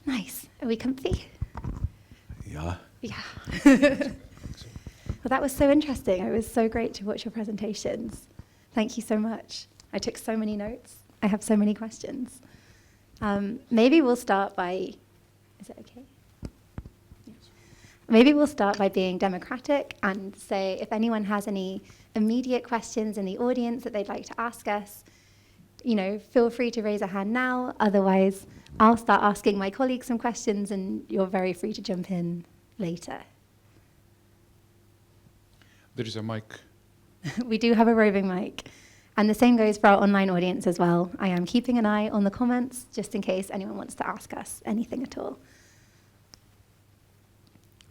Nice. Are we comfy? Yeah. Yeah. Well, that was so interesting. It was so great to watch your presentations. Thank you so much. I took so many notes. I have so many questions. Maybe we'll start by, is it okay? Yes. Maybe we'll start by being democratic and say if anyone has any immediate questions in the audience that they'd like to ask us, feel free to raise a hand now. Otherwise, I'll start asking my colleagues some questions and you're very free to jump in later. There is a mic. We do have a roving mic. And the same goes for our online audience as well. I am keeping an eye on the comments just in case anyone wants to ask us anything at all.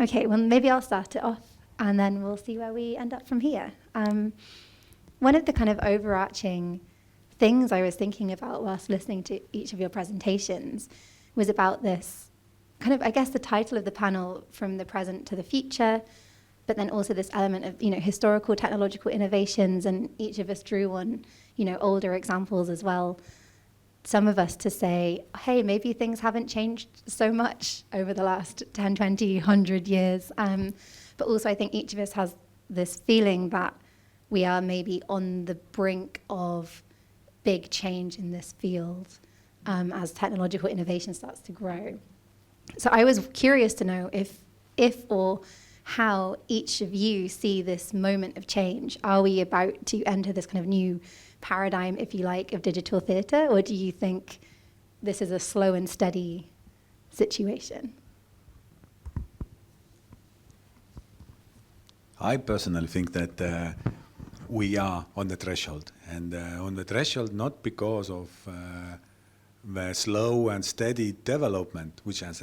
Okay, well, maybe I'll start it off and then we'll see where we end up from here. One of the kind of overarching things I was thinking about whilst listening to each of your presentations was about this kind of, I guess, the title of the panel, From the Present to the Future, but then also this element of, historical technological innovations, and each of us drew on, older examples as well. Some of us to say, hey, maybe things haven't changed so much over the last 10, 20, 100 years. But also I think each of us has this feeling that we are maybe on the brink of big change in this field as technological innovation starts to grow. So I was curious to know if or how each of you see this moment of change. Are we about to enter this kind of new paradigm, if you like, of digital theatre, or do you think this is a slow and steady situation? I personally think that we are on the threshold, and on the threshold not because of the slow and steady development, which has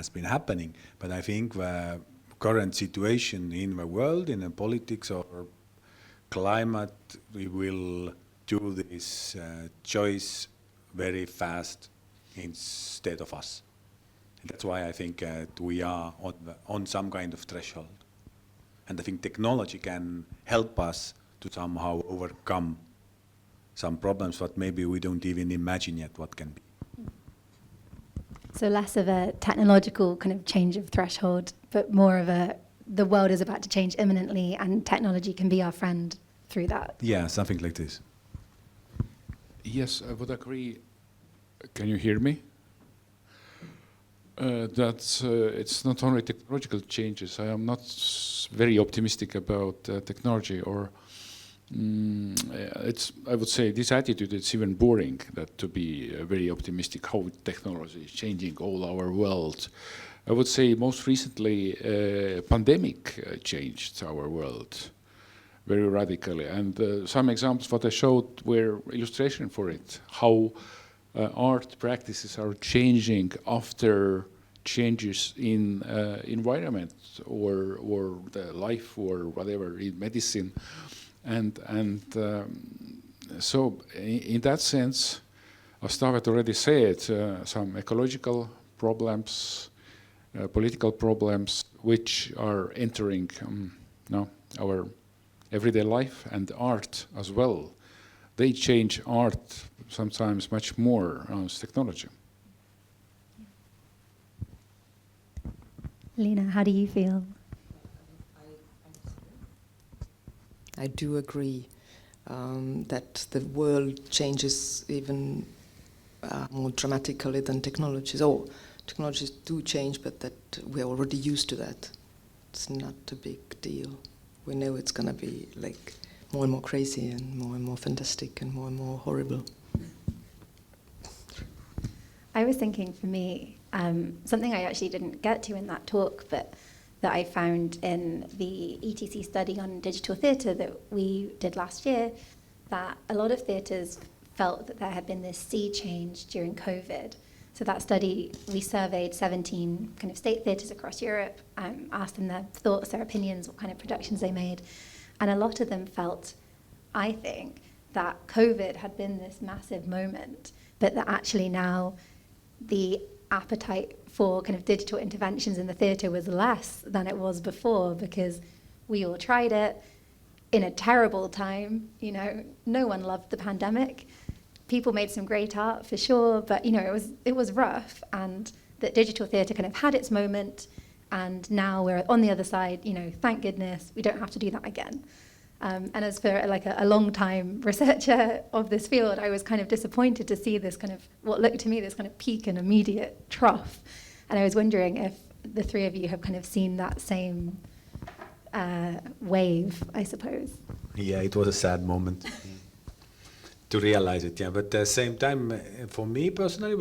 been happening, but I think the current situation in the world, in the politics or climate, we will do this choice very fast instead of us. And that's why I think we are on some kind of threshold. And I think technology can help us to somehow overcome some problems that maybe we don't even imagine yet what can be. So less of a technological kind of change of threshold, but more of the world is about to change imminently and technology can be our friend through that. Yeah, something like this. Yes, I would agree. Can you hear me? That it's not only technological changes. I am not very optimistic about technology, or I would say this attitude, it's even boring that to be very optimistic how technology is changing all our world. I would say most recently pandemic changed our world very radically, and some examples what I showed were illustration for it, how art practices are changing after changes in environment or the life or whatever in medicine. And so in that sense, as Taavet already said, some ecological problems, political problems, which are entering our everyday life, and art as well. They change art sometimes much more as technology. Liina, how do you feel? I do agree that the world changes even more dramatically than technologies. Oh, technologies do change, but that we're already used to that. It's not a big deal. We know it's going to be like more and more crazy and more fantastic and more horrible. I was thinking for me, something I actually didn't get to in that talk, but that I found in the ETC study on digital theatre that we did last year, that a lot of theatres felt that there had been this sea change during COVID. So that study, we surveyed 17 kind of state theatres across Europe, asked them their thoughts, their opinions, what kind of productions they made. And a lot of them felt, I think, that COVID had been this massive moment, but that actually now the appetite for kind of digital interventions in the theatre was less than it was before, because we all tried it in a terrible time. No one loved the pandemic. People made some great art for sure, but it was rough, and that digital theatre kind of had its moment, and now we're on the other side, thank goodness, we don't have to do that again. And as for a long-time researcher of this field, I was kind of disappointed to see this kind of, what looked to me, this kind of peak and immediate trough. And I was wondering if the three of you have kind of seen that same wave, I suppose. Yeah, it was a sad moment to realize it. Yeah, but at the same time, for me personally,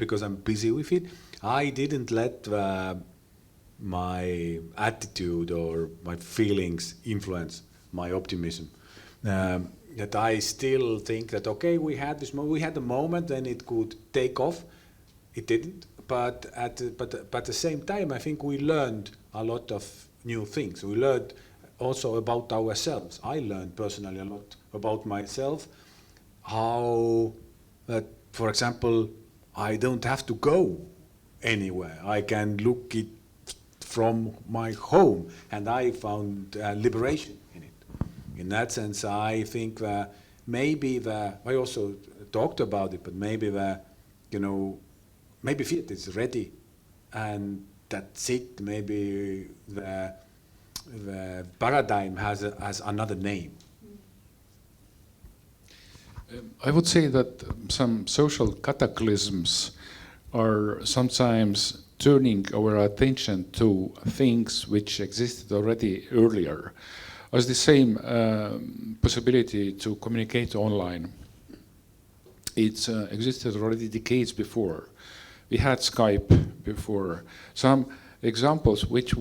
because I'm busy with it, I didn't let my attitude or my feelings influence my optimism. That I still think that okay, we had a moment when it could take off. It didn't, but at the same time, I think we learned a lot of new things. We learned also about ourselves. I learned personally a lot about myself. How that, for example, I don't have to go anywhere. I can look it from my home, and I found liberation in it. In that sense, I think that maybe I also talked about it, but maybe maybe theatre is ready, and that's it. Maybe the paradigm has another name. I would say that some social cataclysms are sometimes turning our attention to things which existed already earlier, as the same possibility to communicate online. It existed already decades before. We had Skype before. Some examples which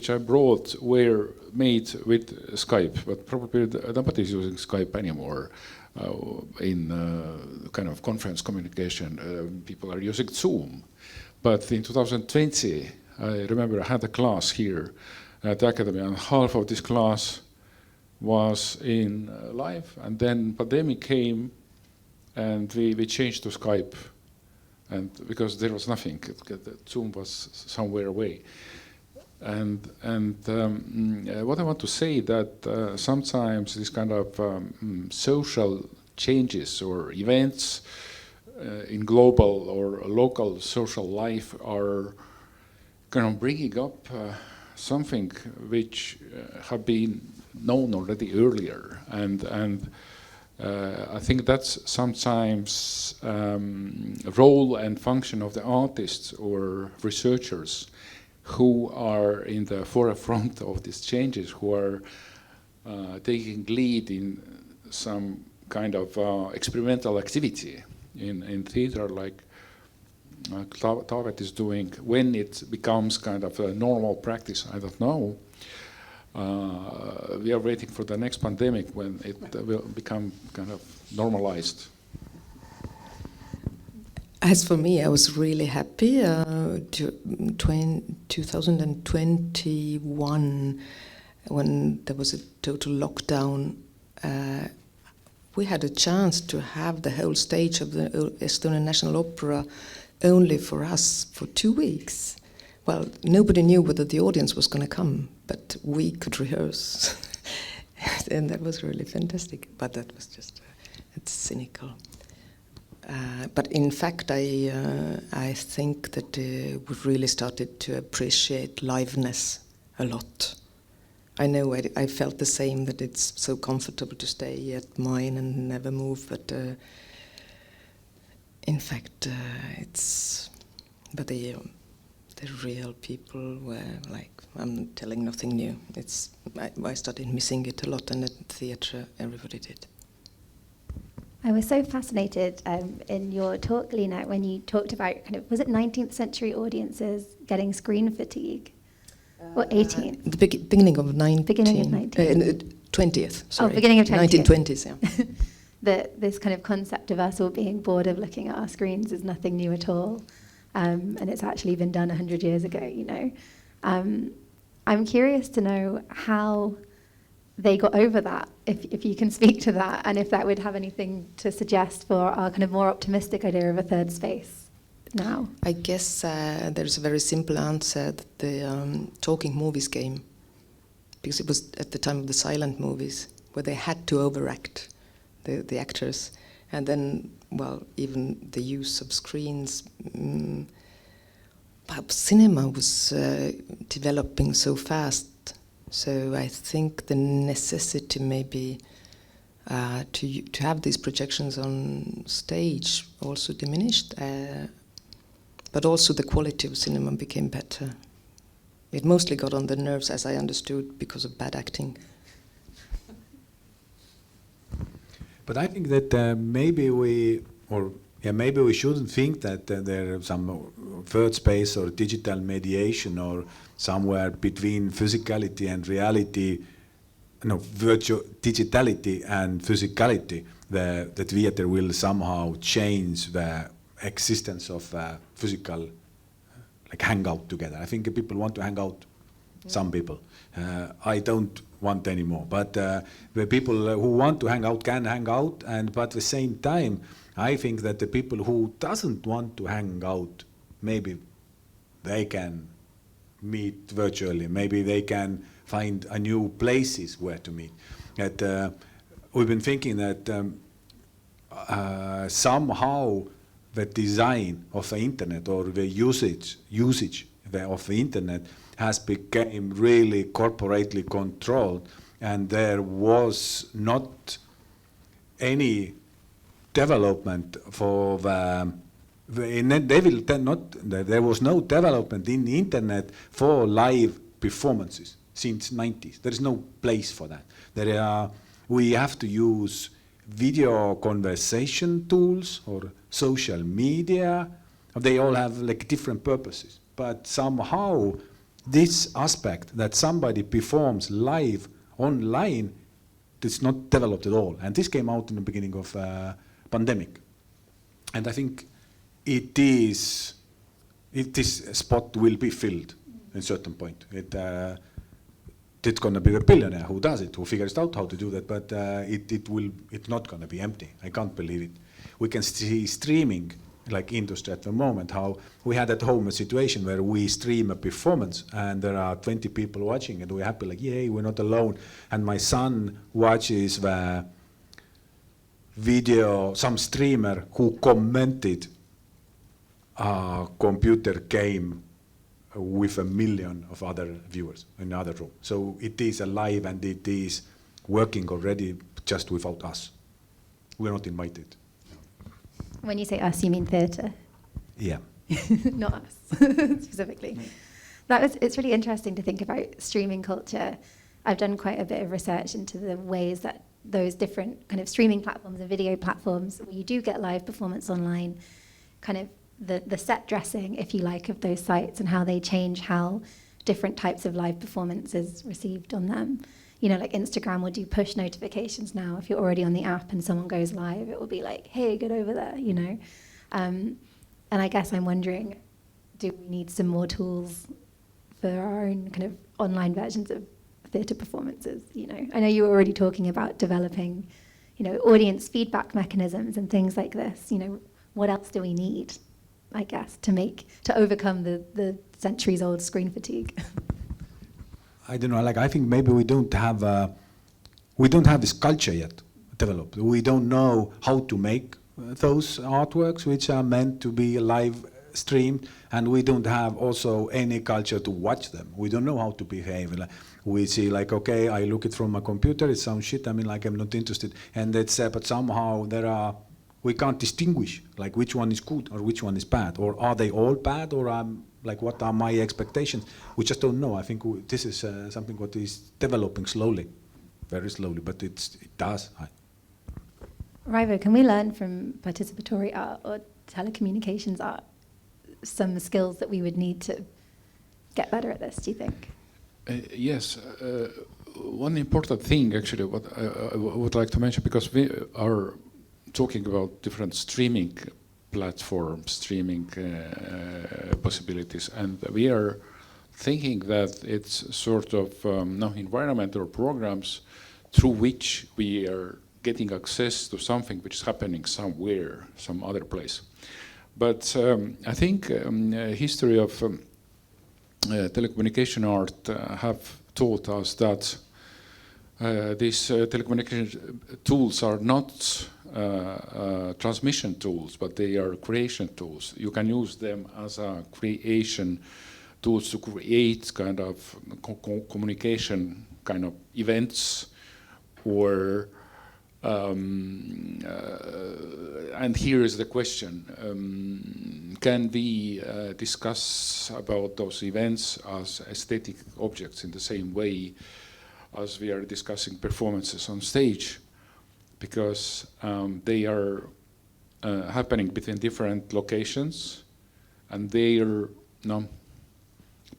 I brought were made with Skype, but probably nobody is using Skype anymore. In kind of conference communication, people are using Zoom. But in 2020, I remember I had a class here at the Academy, and half of this class was in live, and then pandemic came, and we changed to Skype, and because there was nothing, Zoom was somewhere away. And what I want to say that sometimes this kind of social changes or events in global or local social life are kind of bringing up something which have been known already earlier, and I think that's sometimes role and function of the artists or researchers who are in the forefront of these changes, who are taking lead in some kind of experimental activity in theater, like Taavet is doing. When it becomes kind of a normal practice, I don't know. We are waiting for the next pandemic when it will become kind of normalized. As for me, I was really happy. 2021, when there was a total lockdown, we had a chance to have the whole stage of the Estonian National Opera only for us for 2 weeks. Well, nobody knew whether the audience was going to come, but we could rehearse. And that was really fantastic. But that was just, it's cynical. But in fact, I think that we really started to appreciate liveness a lot. I know I felt the same, that it's so comfortable to stay at mine and never move, but in fact, but the real people were like, I'm telling nothing new. I started missing it a lot, and at theatre, everybody did. I was so fascinated in your talk, Liina, when you talked about was it 19th century audiences getting screen fatigue? Or 18th? The beginning of 19th. Beginning of 19th. 20th, sorry. Oh, beginning of 20th. 1920s, yeah. This kind of concept of us all being bored of looking at our screens is nothing new at all. And it's actually been done 100 years ago, I'm curious to know how they got over that, if you can speak to that, and if that would have anything to suggest for our kind of more optimistic idea of a third space now. I guess there's a very simple answer, that the talking movies came, because it was at the time of the silent movies, where they had to overact the actors, and then, well, even the use of screens cinema was developing so fast. So I think the necessity maybe to have these projections on stage also diminished, but also the quality of cinema became better. It mostly got on the nerves, as I understood, because of bad acting. But I think that maybe we shouldn't think that there is some third space or digital mediation or somewhere between physicality and reality, no, virtual digitality and physicality. The theater will somehow change the existence of physical, like hang out together. I think people want to hang out. Some people. I don't want anymore. But the people who want to hang out can hang out, but at the same time, I think that the people who doesn't want to hang out, maybe they can meet virtually. Maybe they can find a new places where to meet. We've been thinking that somehow the design of the internet or the usage of the internet has become really corporately controlled, and there was not any development for there was no development in the internet for live performances since 90s. There is no place for that. We have to use video conversation tools or social media. They all have like different purposes, but somehow this aspect that somebody performs live online, it's not developed at all. And this came out in the beginning of pandemic. And I think this spot will be filled at a certain point. It's going to be the billionaire who does it, who figures out how to do that, but it's not going to be empty. I can't believe it. We can see streaming like industry at the moment, how we had at home a situation where we stream a performance and there are 20 people watching and we're happy, like, yay, we're not alone. And my son watches the video, some streamer who commented a computer game with 1 million of other viewers in another room. So it is alive and it is working already just without us. We're not invited. When you say us, you mean theatre? Yeah. Not us, specifically. It's really interesting to think about streaming culture. I've done quite a bit of research into the ways that those different kind of streaming platforms and video platforms, where you do get live performance online, kind of the set dressing, if you like, of those sites and how they change how different types of live performance is received on them. You know, like Instagram will do push notifications now. If you're already on the app and someone goes live, it will be like, hey, get over there, you know. And I guess I'm wondering, do we need some more tools for our own kind of online versions of theatre performances, you know? I know you were already talking about developing, you know, audience feedback mechanisms and things like this. You know, what else do we need, I guess, to overcome the centuries-old screen fatigue? I don't know. Like, I think maybe we don't have this culture yet developed. We don't know how to make those artworks which are meant to be live streamed, and we don't have also any culture to watch them. We don't know how to behave. Like, we see, like, okay, I look it from a computer. It's some shit. I mean, like, I'm not interested. And it's but somehow we can't distinguish like which one is good or which one is bad, or are they all bad, or like, what are my expectations? We just don't know. I think this is something what is developing slowly, very slowly, but it does. Raivo, can we learn from participatory art or telecommunications art some skills that we would need to get better at this, do you think? Yes. One important thing, actually, what I would like to mention, because we are talking about different streaming platforms, streaming possibilities, and we are thinking that it's sort of environment or programs through which we are getting access to something which is happening somewhere, some other place. But I think history of telecommunication art have taught us that these telecommunication tools are not transmission tools, but they are creation tools. You can use them as a creation tools to create kind of communication kind of events, or and here is the question: can we discuss about those events as aesthetic objects in the same way as we are discussing performances on stage? Because they are happening between different locations, and their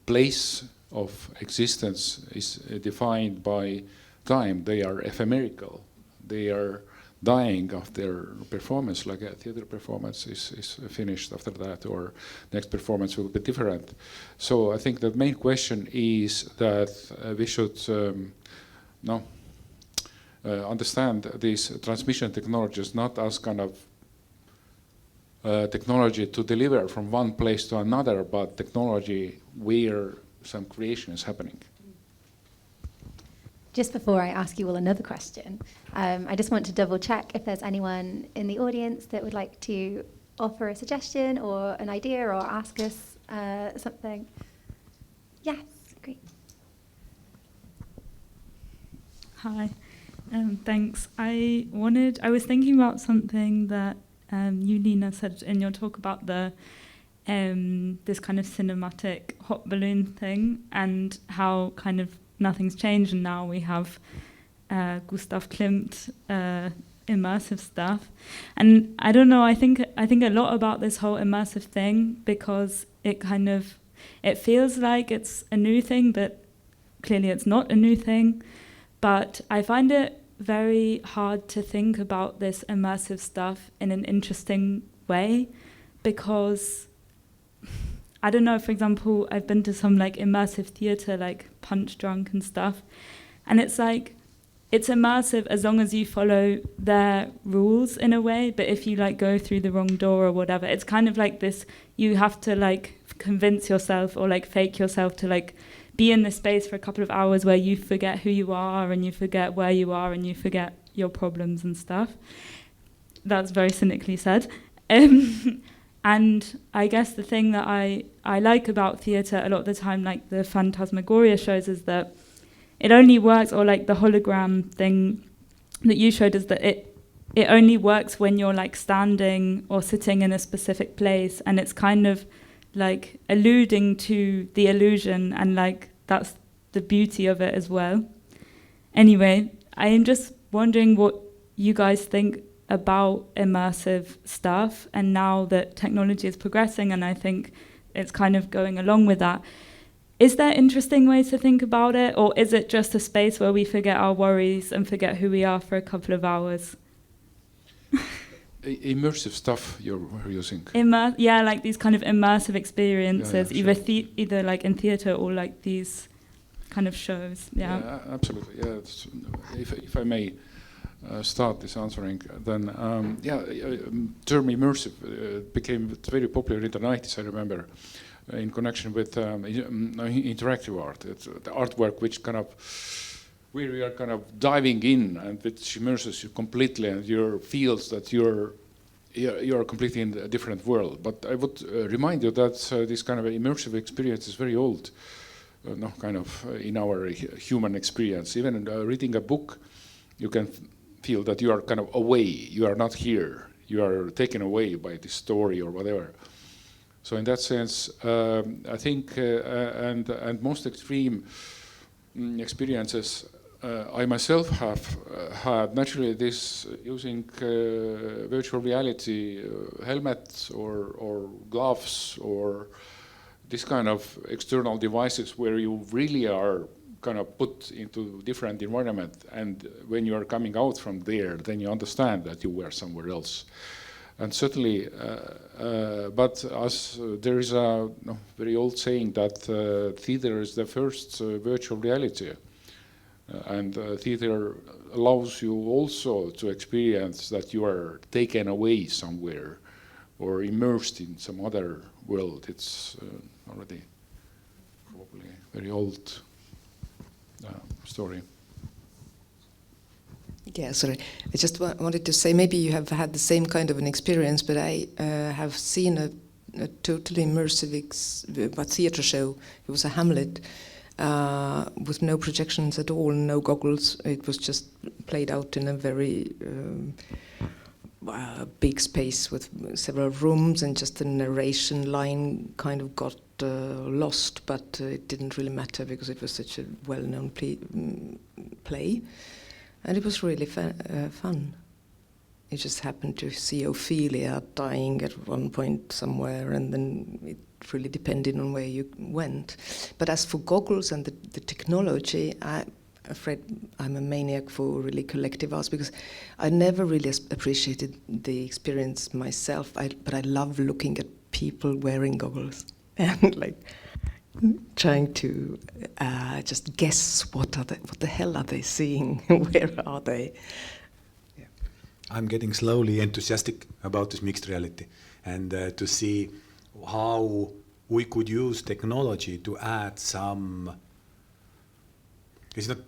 place of existence is defined by time. They are ephemerical. They are dying after performance, like a theater performance is finished after that, or next performance will be different. So I think the main question is that we should understand these transmission technologies not as kind of technology to deliver from one place to another, but technology where some creation is happening. Just before I ask you all another question, I just want to double check if there's anyone in the audience that would like to offer a suggestion or an idea or ask us something. Yes, great. Hi, thanks. I was thinking about something that you, Liina, said in your talk about the this kind of cinematic hot balloon thing, and how kind of nothing's changed, and now we have Gustav Klimt immersive stuff. And I don't know, I think a lot about this whole immersive thing, because it feels like it's a new thing, but clearly it's not a new thing. But I find it very hard to think about this immersive stuff in an interesting way, because I don't know, for example, I've been to some like immersive theatre, like Punch Drunk and stuff, and it's like, it's immersive as long as you follow their rules in a way, but if you like go through the wrong door or whatever, it's kind of like this, you have to like convince yourself or like fake yourself to like be in this space for a couple of hours where you forget who you are and you forget where you are and you forget your problems and stuff. That's very cynically said. And I guess the thing that I like about theatre a lot of the time, like the Phantasmagoria shows, is that it only works, or like the hologram thing that you showed, is that it only works when you're like standing or sitting in a specific place, and it's kind of like alluding to the illusion, and like that's the beauty of it as well. Anyway, I am just wondering what you guys think about immersive stuff, and now that technology is progressing, and I think it's kind of going along with that, is there interesting ways to think about it, or is it just a space where we forget our worries and forget who we are for a couple of hours? Immersive stuff you're using. Yeah, like these kind of immersive experiences, Yeah, either like in theatre or like these kind of shows. Yeah, absolutely. Yeah, if I may start this answering, then term immersive became very popular in the 90s. I remember, in connection with interactive art. It's the artwork which kind of, where you are kind of diving in and which immerses you completely, and your feels that you're completely in a different world. But I would remind you that this kind of immersive experience is very old, kind of in our human experience. Even reading a book, you can feel that you are kind of away. You are not here. You are taken away by the story or whatever. So in that sense, I think, and most extreme experiences I myself have had, naturally this using virtual reality helmets or gloves or this kind of external devices where you really are kind of put into different environment, and when you are coming out from there, then you understand that you were somewhere else. And certainly, but as there is a very old saying that theater is the first virtual reality, and theater allows you also to experience that you are taken away somewhere or immersed in some other world. It's already probably very old story. Yeah, sorry. I just wanted to say, maybe you have had the same kind of an experience, but I have seen a totally immersive theatre show. It was a Hamlet with no projections at all, no goggles. It was just played out in a very big space with several rooms, and just the narration line kind of got lost, but it didn't really matter because it was such a well-known play. And it was really fun. You just happened to see Ophelia dying at one point somewhere, and then it really depended on where you went. But as for goggles and the technology, I'm afraid I'm a maniac for really collective arts, because I never really appreciated the experience myself. But I love looking at people wearing goggles and like trying to just guess what the hell are they seeing? Where are they? Yeah. I'm getting slowly enthusiastic about this mixed reality, and to see how we could use technology to add some. It's not,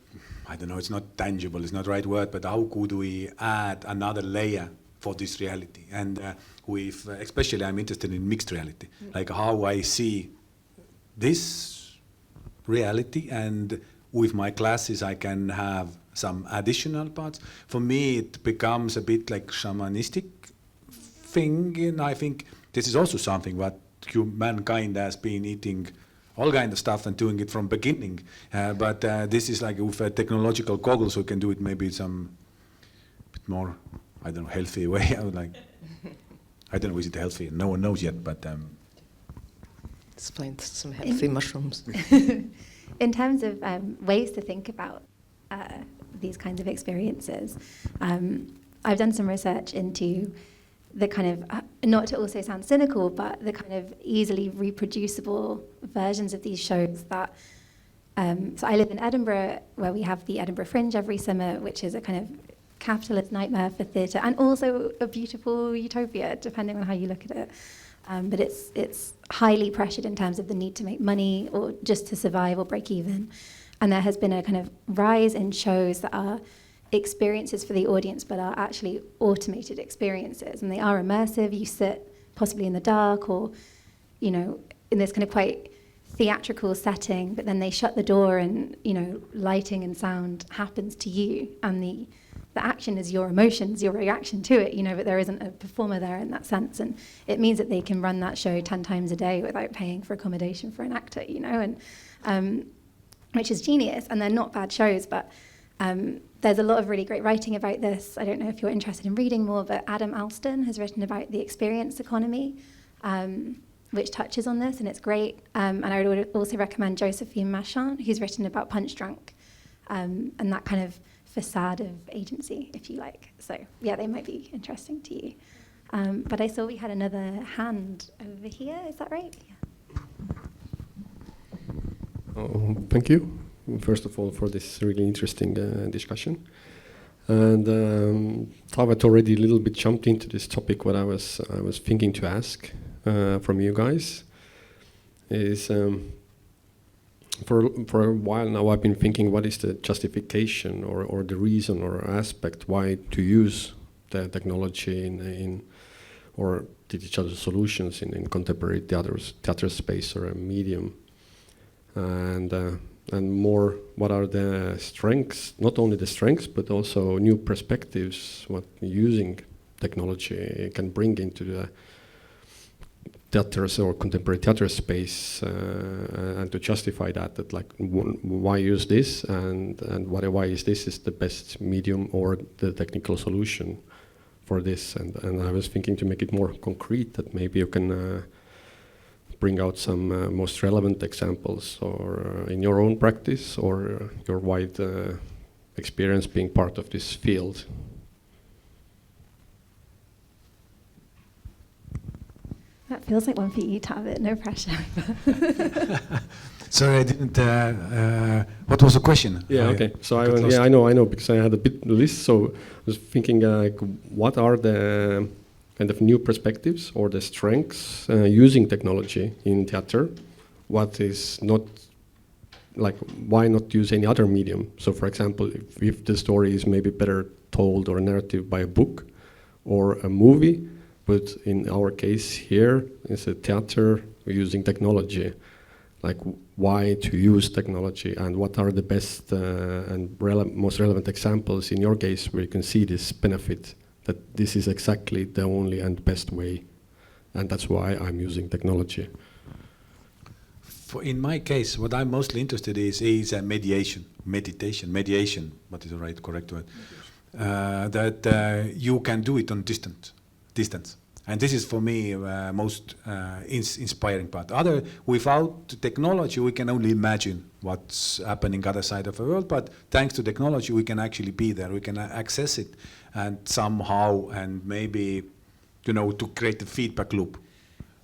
I don't know, it's not tangible, it's not the right word, but how could we add another layer for this reality? And with, especially I'm interested in mixed reality, like how I see this reality, and with my classes I can have some additional parts. For me it becomes a bit like shamanistic thing, and I think this is also something what mankind has been eating all kind of stuff and doing it from beginning, but this is like with technological goggles we can do it maybe some bit more, I don't know, healthy way. I would like, I don't know, is it healthy? No one knows yet, but Explain some healthy mushrooms. In terms of ways to think about these kinds of experiences, I've done some research into the kind of, not to also sound cynical, but the kind of easily reproducible versions of these shows that, so I live in Edinburgh, where we have the Edinburgh Fringe every summer, which is a kind of capitalist nightmare for theatre, and also a beautiful utopia, depending on how you look at it. But it's highly pressured in terms of the need to make money or just to survive or break even. And there has been a kind of rise in shows that are experiences for the audience, but are actually automated experiences. And they are immersive. You sit possibly in the dark or, you know, in this kind of quite theatrical setting, but then they shut the door and, you know, lighting and sound happens to you. And the action is your emotions, your reaction to it, you know, but there isn't a performer there in that sense. And it means that they can run that show 10 times a day without paying for accommodation for an actor, you know, and which is genius. And they're not bad shows, but there's a lot of really great writing about this. I don't know if you're interested in reading more, but Adam Alston has written about the experience economy, which touches on this, and it's great. And I would also recommend Josephine Machon, who's written about Punch Drunk, and that kind of facade of agency, if you like. So yeah, they might be interesting to you. But I saw we had another hand over here. Is that right? Yeah. Thank you, first of all, for this really interesting discussion. And Taavet already a little bit jumped into this topic. What I was thinking to ask from you guys is, for a while now I've been thinking, what is the justification or the reason or aspect why to use the technology in or digital solutions in contemporary theater space or a medium, and more, what are the strengths, not only the strengths, but also new perspectives, what using technology can bring into the theaters or contemporary theater space, and to justify that like why use this, and why is this is the best medium or the technical solution for this. And I was thinking to make it more concrete, that maybe you can bring out some most relevant examples, or in your own practice or your wide experience being part of this field. That feels like one for you, Taavet, no pressure. Sorry, I didn't. What was the question? Yeah, okay. So I know, because I had a bit list. So I was thinking, what are the kind of new perspectives or the strengths using technology in theater? What is not, like, why not use any other medium? So, for example, if the story is maybe better told or a narrative by a book or a movie, but in our case here, it's a theater, we're using technology. Like why to use technology and what are the best and most relevant examples in your case where you can see this benefit, that this is exactly the only and best way. And that's why I'm using technology. In my case, what I'm mostly interested in is mediation, what is the correct word? That you can do it on distance. And this is for me most inspiring part. Without technology, we can only imagine what's happening other side of the world, but thanks to technology, we can actually be there, we can access it, and somehow, and maybe, to create a feedback loop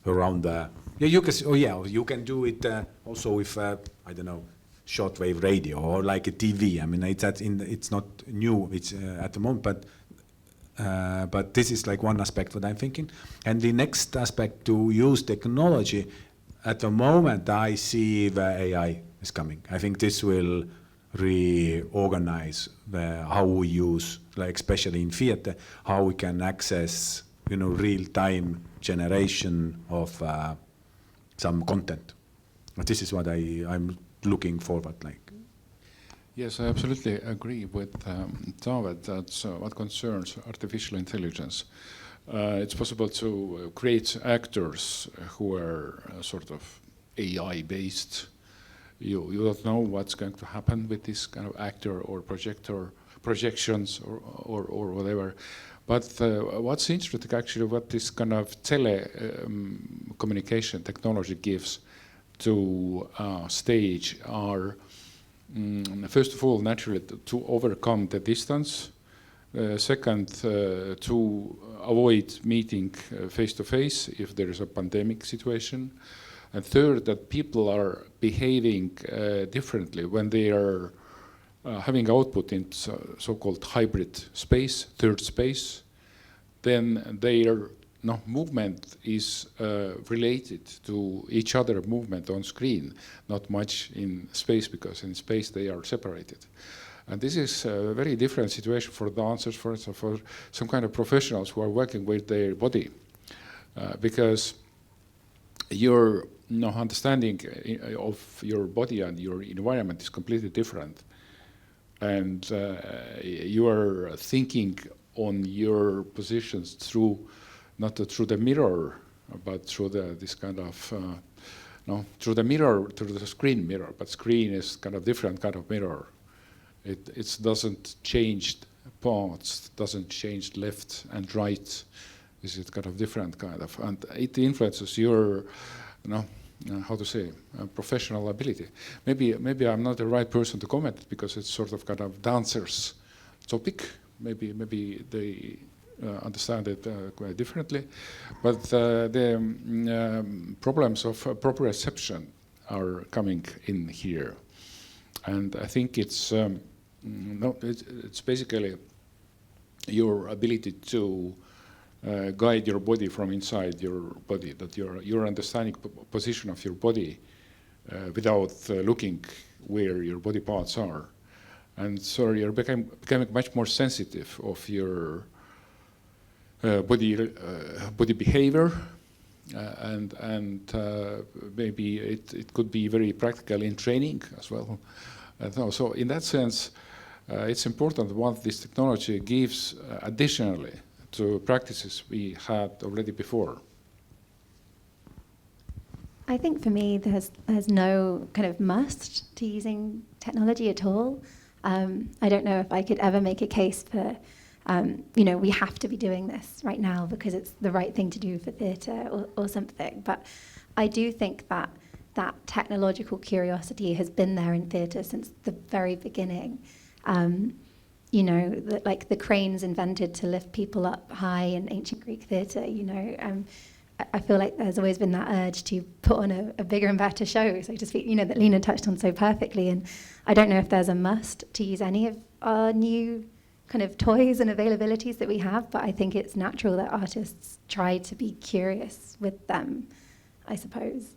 around the, you can do it also with, I don't know, shortwave radio or like a TV. I mean, it's not new, it's at the moment, but this is like one aspect what I'm thinking. And the next aspect to use technology, at the moment I see the AI is coming. I think this will reorganize how we use, like especially in theater, how we can access, real-time generation of some content. But this is what I'm looking forward like. Yes, I absolutely agree with Taavet that what concerns artificial intelligence, it's possible to create actors who are sort of AI-based. You don't know what's going to happen with this kind of actor or projections or whatever. But what's interesting actually, what this kind of telecommunication technology gives to stage are first of all, naturally, to overcome the distance. Second, to avoid meeting face-to-face if there is a pandemic situation. And third, that people are behaving differently when they are having output in so-called hybrid space, third space. Then their movement is related to each other movement on screen, not much in space, because in space they are separated. And this is a very different situation for dancers, for instance, for some kind of professionals who are working with their body, because your understanding of your body and your environment is completely different. And you are thinking on your positions through not through the mirror, but through this kind of, through the mirror, through the screen mirror. But screen is kind of different kind of mirror. It doesn't change parts, doesn't change left and right. This is kind of different kind of, and it influences your, how to say, professional ability. Maybe I'm not the right person to comment because it's sort of kind of dancers topic. Maybe they understand it quite differently, but the problems of proprioception are coming in here, and I think it's basically your ability to guide your body from inside your body, that your understanding position of your body without looking where your body parts are, and so you're becoming much more sensitive of your body behavior, and maybe it could be very practical in training as well. So in that sense, it's important what this technology gives additionally to practices we had already before. I think for me, there's no kind of must to using technology at all. I don't know if I could ever make a case for we have to be doing this right now because it's the right thing to do for theatre or something. But I do think that technological curiosity has been there in theatre since the very beginning. Like the cranes invented to lift people up high in ancient Greek theatre, I feel like there's always been that urge to put on a bigger and better show, so to speak, that Liina touched on so perfectly. And I don't know if there's a must to use any of our new kind of toys and availabilities that we have, but I think it's natural that artists try to be curious with them, I suppose.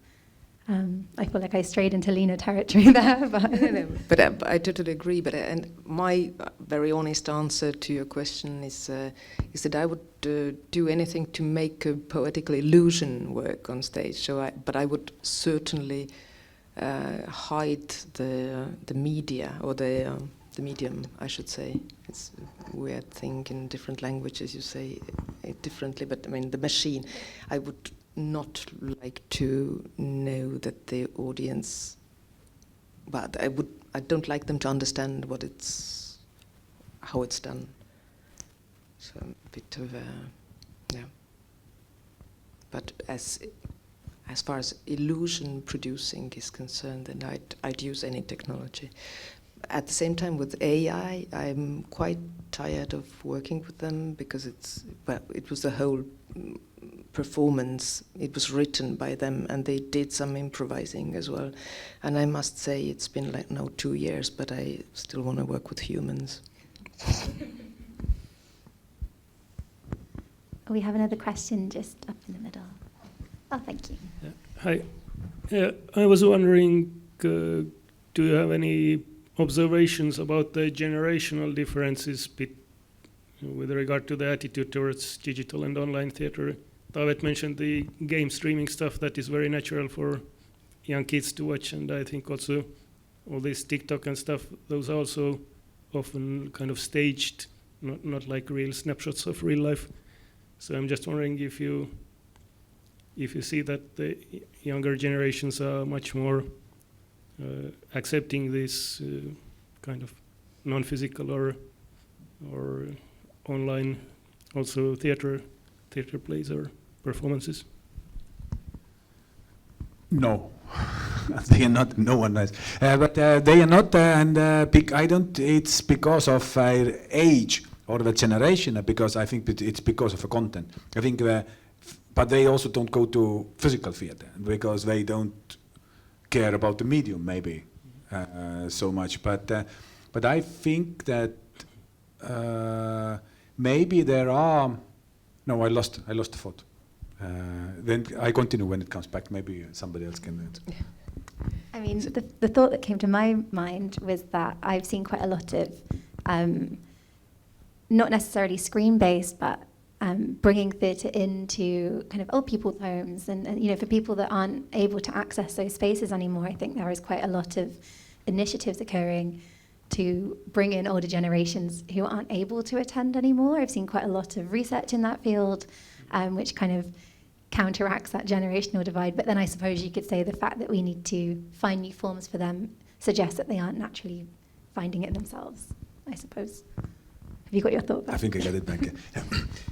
I feel like I strayed into Liina territory there. But, No. But I totally agree. But and my very honest answer to your question is that I would do anything to make a poetical illusion work on stage. But I would certainly hide the media or the medium, I should say. It's a weird thing in different languages. You say it differently, but I mean the machine. I would not like to know that the audience, but I don't like them to understand how it's done. So a bit of yeah. But as far as illusion producing is concerned, then I'd use any technology. At the same time, with AI, I'm quite tired of working with them because it was the whole performance. It was written by them, and they did some improvising as well. And I must say, it's been like now 2 years, but I still want to work with humans. we have another question just up in the middle. Oh, thank you. Yeah. Hi. I was wondering, do you have any observations about the generational differences with regard to the attitude towards digital and online theatre? Taavet mentioned the game streaming stuff that is very natural for young kids to watch, and I think also all this TikTok and stuff, those are also often kind of staged, not like real snapshots of real life. So I'm just wondering if you see that the younger generations are much more accepting this kind of non-physical or online also theater plays or performances. No, they are not. No one knows, but they are not. I don't. It's because of age or the generation. Because I think it's because of the content. I think, but they also don't go to physical theater because they don't care about the medium maybe so much. But I think that maybe there are. No, I lost the thought. Then I continue when it comes back. Maybe somebody else can. I mean, the thought that came to my mind was that I've seen quite a lot of, not necessarily screen-based, but bringing theatre into kind of old people's homes, and for people that aren't able to access those spaces anymore, I think there is quite a lot of initiatives occurring to bring in older generations who aren't able to attend anymore. I've seen quite a lot of research in that field, which kind of counteracts that generational divide. But then I suppose you could say the fact that we need to find new forms for them suggests that they aren't naturally finding it themselves, I suppose. Have you got your thought back? I think I got it back.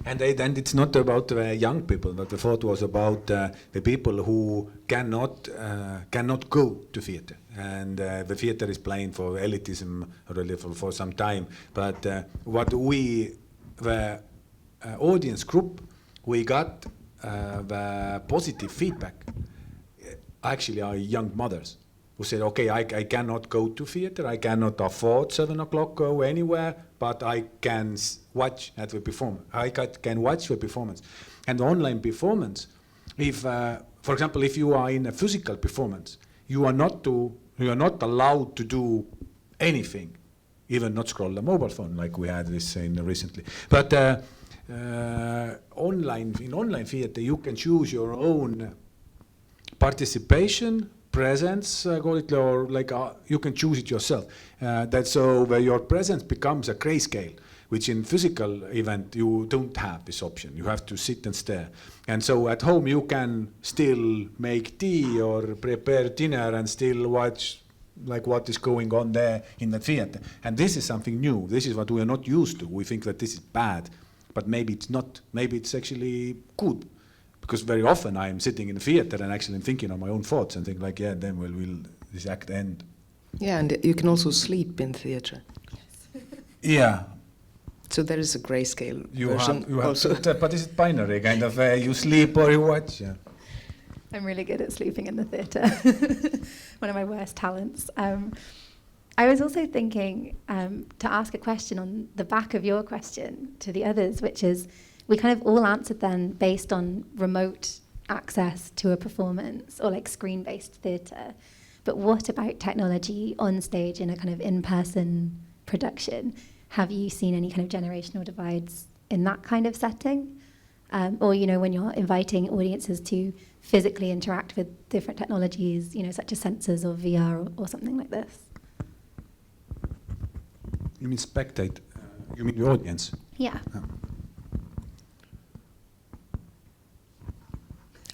And it's not about young people, but the thought was about the people who cannot go to theatre. And the theatre is playing for elitism already for some time. But what we, the audience group, we got the positive feedback actually are young mothers who said, okay, I cannot go to theatre, I cannot afford 7 o'clock go anywhere, but I can watch at the performance. I can watch the performance. And the online performance, if, for example, if you are in a physical performance, you are not allowed to do anything, even not scroll the mobile phone like we had this recently. But in online theatre, you can choose your own participation, presence, call it, or like you can choose it yourself. So where your presence becomes a grayscale, which in physical event you don't have this option. You have to sit and stare. And so at home you can still make tea or prepare dinner and still watch like what is going on there in the theatre. And this is something new. This is what we are not used to. We think that this is bad, but maybe it's not. Maybe it's actually good. Because very often I'm sitting in the theatre and actually thinking on my own thoughts and think like, yeah, then will this act end? Yeah, and you can also sleep in theatre. Yes. Yeah. So there is a grayscale You version have also. but is it binary kind of you sleep or you watch? Yeah. I'm really good at sleeping in the theatre. One of my worst talents. I was also thinking to ask a question on the back of your question to the others, which is, we kind of all answered then based on remote access to a performance or like screen-based theatre. But what about technology on stage in a kind of in-person production? Have you seen any kind of generational divides in that kind of setting? Or, you know, when you're inviting audiences to physically interact with different technologies, you know, such as sensors or VR or something like this? You mean spectate? You mean the audience? Yeah.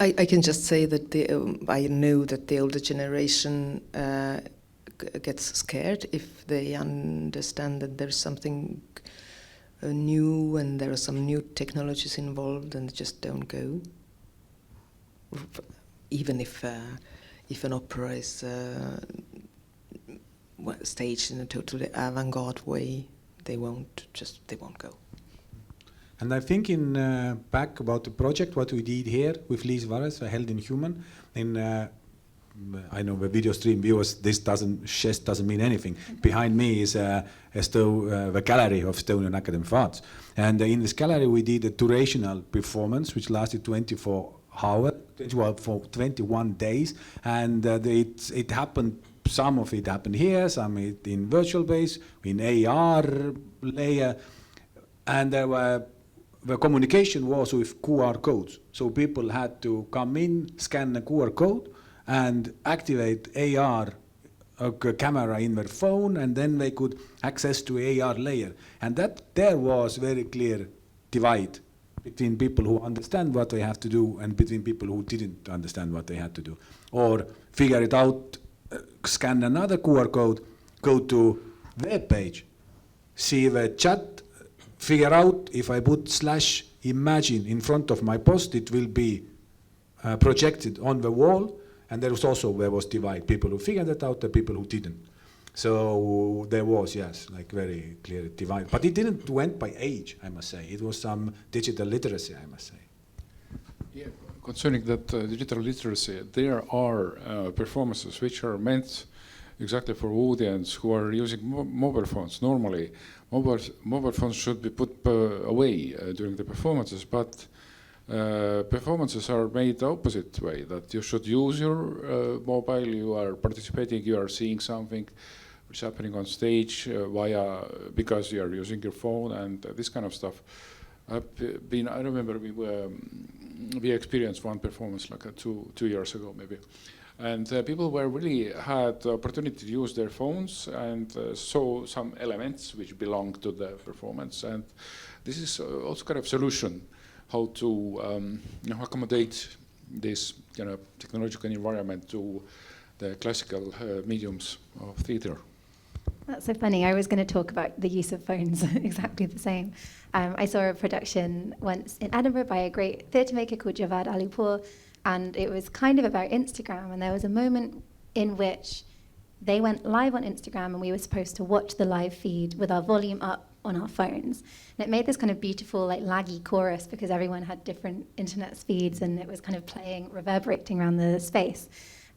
I can just say that I know that the older generation gets scared if they understand that there's something new and there are some new technologies involved, and they just don't go. Even if an opera is staged in a totally avant-garde way, they won't go. And I think in back about the project, what we did here with Liis Vares, Held in Human, in I know the video stream viewers, this doesn't mean anything. Behind me is the gallery of Estonian Academy of Arts. And in this gallery we did a durational performance which lasted 24 hours, for 21 days. And it happened, some of it happened here, some it in virtual base, in AR layer. And there were the communication was with QR codes. So people had to come in, scan the QR code, and activate AR camera in their phone, and then they could access to AR layer. And that there was very clear divide between people who understand what they have to do and between people who didn't understand what they had to do. Or figure it out, scan another QR code, go to web page, see the chat, figure out if I put /imagine in front of my post, it will be projected on the wall. And there was divide, people who figured it out, the people who didn't. So there was, yes, like very clear divide. But it didn't went by age, I must say. It was some digital literacy, I must say. Yeah, concerning that digital literacy, there are performances which are meant exactly for audience who are using mobile phones. Normally, mobile phones should be put away during the performances, but performances are made the opposite way, that you should use your mobile, you are participating, you are seeing something which is happening on stage because you are using your phone and this kind of stuff. I remember we experienced one performance like 2 years ago maybe. And people were really had the opportunity to use their phones and saw some elements which belong to the performance. And this is also kind of solution how to accommodate this technological environment to the classical mediums of theatre. That's so funny. I was going to talk about the use of phones, exactly the same. I saw a production once in Edinburgh by a great theatre maker called Javad Alipur, and it was kind of about Instagram, and there was a moment in which they went live on Instagram and we were supposed to watch the live feed with our volume up on our phones. And it made this kind of beautiful, like laggy chorus because everyone had different internet speeds and it was kind of playing, reverberating around the space.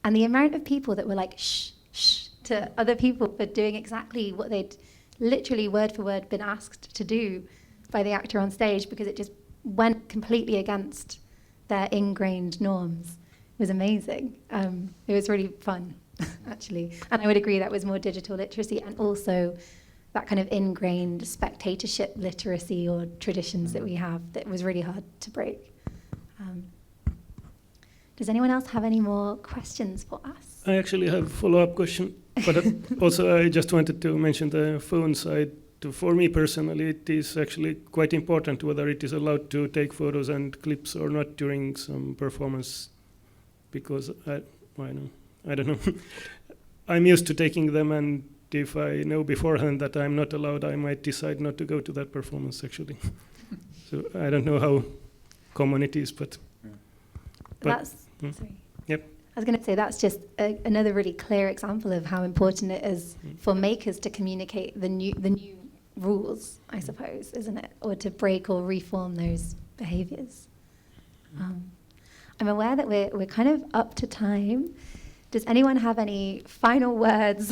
And the amount of people that were like, shh, shh, to other people for doing exactly what they'd literally word for word been asked to do by the actor on stage because it just went completely against their ingrained norms. It was amazing. It was really fun, actually. And I would agree that was more digital literacy and also that kind of ingrained spectatorship literacy or traditions that we have that was really hard to break. Does anyone else have any more questions for us? I actually have a follow-up question, but also I just wanted to mention the phone side. For me personally, it is actually quite important whether it is allowed to take photos and clips or not during some performance, because I don't know. I'm used to taking them, and if I know beforehand that I'm not allowed, I might decide not to go to that performance actually. So I don't know how common it is, but sorry. Yep. I was going to say that's just another really clear example of how important it is for makers to communicate the new rules, I suppose, isn't it? Or to break or reform those behaviours. I'm aware that we're kind of up to time. Does anyone have any final words,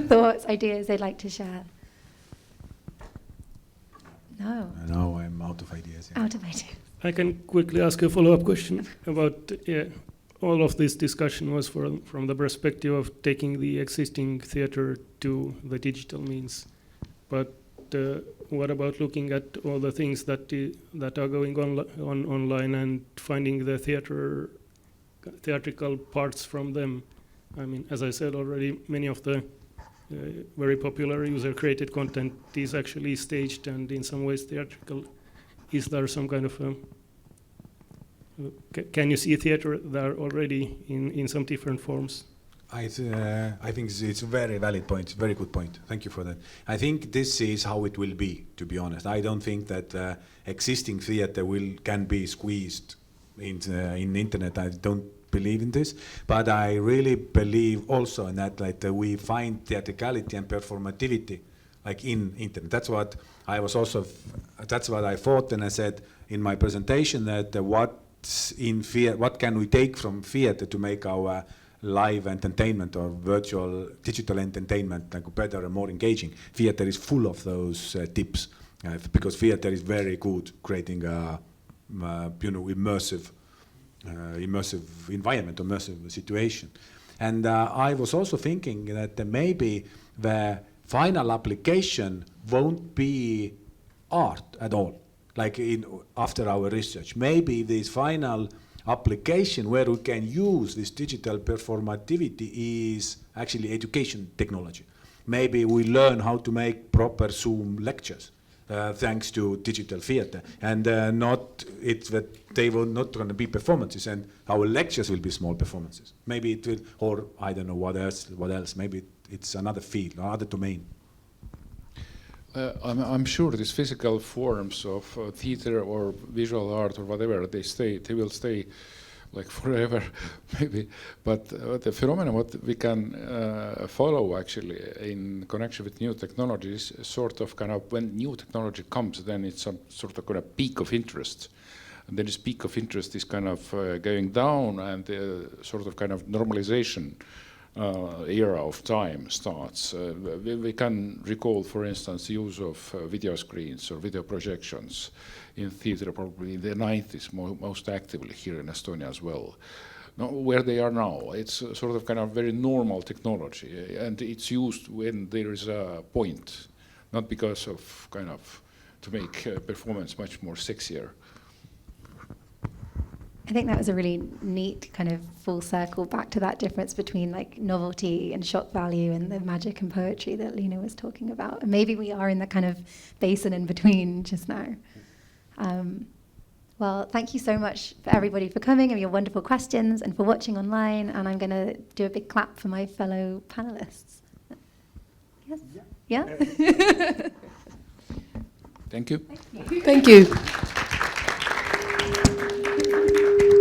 thoughts, ideas they'd like to share? No. No, I'm out of ideas. Yeah. Out of ideas. I can quickly ask a follow-up question about all of this discussion was from the perspective of taking the existing theater to the digital means. But what about looking at all the things that are going on online and finding the theatrical parts from them? I mean, as I said already, many of the very popular user-created content is actually staged and in some ways theatrical. Is there some kind of can you see theater there already in some different forms? I think it's a very valid point, very good point. Thank you for that. I think this is how it will be, to be honest. I don't think that existing theater can be squeezed in internet. I don't believe in this, but I really believe also in that we find theatricality and performativity like in internet. That's what I thought, and I said in my presentation that what can we take from theater to make our live entertainment or virtual digital entertainment like better and more engaging. Theater is full of those tips because theater is very good creating a immersive environment, immersive situation. And I was also thinking that maybe the final application won't be art at all. Like after our research, maybe this final application where we can use this digital performativity is actually education technology. Maybe we learn how to make proper Zoom lectures thanks to digital theater, and they will not going to be performances, and our lectures will be small performances. Maybe it will, or I don't know what else. Maybe it's another field, another domain. I'm sure these physical forms of theater or visual art or whatever, they will stay like forever, maybe. But the phenomenon what we can follow actually in connection with new technologies, sort of kind of when new technology comes, then it's some sort of kind of peak of interest. And then this peak of interest is kind of going down, and sort of kind of normalization era of time starts. We can recall, for instance, the use of video screens or video projections in theater probably in the 90s most actively here in Estonia as well. Now, where they are now, it's sort of kind of very normal technology, and it's used when there is a point, not because of kind of to make performance much more sexier. I think that was a really neat kind of full circle back to that difference between like novelty and shock value and the magic and poetry that Liina was talking about. And maybe we are in that kind of basin in between just now. Well, thank you so much for everybody for coming and your wonderful questions and for watching online. And I'm going to do a big clap for my fellow panelists. Yes? Yeah? Thank you. Thank you.